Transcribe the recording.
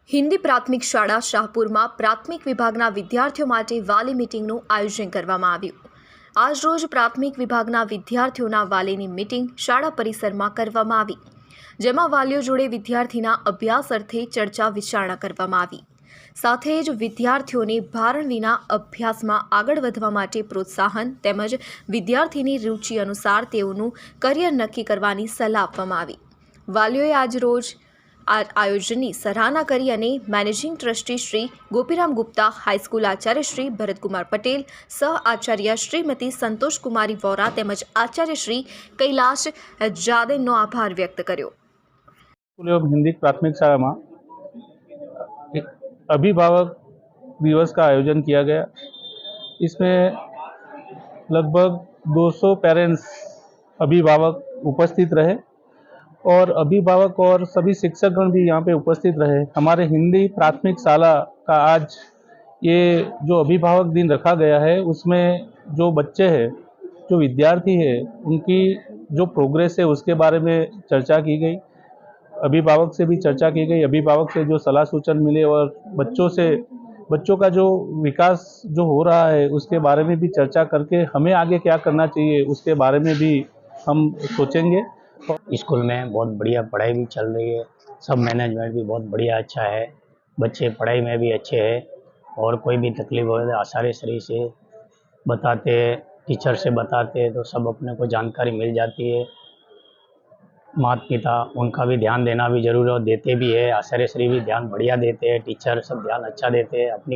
હિન્દી પ્રાથમિક શાળા શાહપુરમાં પ્રાથમિક વિભાગના વિદ્યાર્થીઓ માટે વાલી મીટિંગનું આયોજન કરવામાં આવ્યું। આજરોજ પ્રાથમિક વિભાગના વિદ્યાર્થીઓના વાલીની મીટિંગ શાળા પરિસરમાં કરવામાં આવી, જેમાં વાલીઓ જોડે વિદ્યાર્થીના અભ્યાસ અર્થે ચર્ચા વિચારણા કરવામાં આવી। સાથે જ વિદ્યાર્થીઓને ભારણ વિના અભ્યાસમાં આગળ વધવા માટે પ્રોત્સાહન તેમજ વિદ્યાર્થીની રુચિ અનુસાર તેઓનું કરિયર નક્કી કરવાની સલાહ આપવામાં આવી। વાલીઓએ આજરોજ આ આયોજનની સરાહના કરી અને managing trustee Shri Gopiram Gupta, high school આચાર્ય શ્રી ભરતકુમાર પટેલ, સહ આચાર્ય શ્રીમતી સંતોષ કુમારી વોરા તેમજ આચાર્ય શ્રી કૈલાશ જાદવનો આભાર વ્યક્ત કર્યો। हिंदी प्राथमिक शाला में एक अभिभावक दिवस का आयोजन किया गया। इसमें लगभग 200 पेरेंट्स अभिभावक उपस्थित रहे और अभिभावक और सभी शिक्षकगण भी यहाँ पे उपस्थित रहे। हमारे हिंदी प्राथमिक शाला का आज ये जो अभिभावक दिन रखा गया है, उसमें जो बच्चे हैं, जो विद्यार्थी है, उनकी जो प्रोग्रेस है उसके बारे में चर्चा की गई। अभिभावक से भी चर्चा की गई, अभिभावक से जो सलाह सूचन मिले और बच्चों का जो विकास जो हो रहा है उसके बारे में भी चर्चा करके हमें आगे क्या करना चाहिए उसके बारे में भी हम सोचेंगे। स्कूल में बहुत बढ़िया पढ़ाई भी चल रही है, सब मैनेजमेंट भी बहुत बढ़िया अच्छा है, बच्चे पढ़ाई में भी अच्छे हैं और कोई भी तकलीफ हो तो आसानी से बताते, टीचर से बताते तो सब अपने को जानकारी मिल जाती है। माता पिता उनका भी ध्यान देना भी जरूर है, देते भी है। आचार्य श्री भी ध्यान बढ़िया देते हैं, टीचर सब ध्यान अच्छा देते हैं। अपनी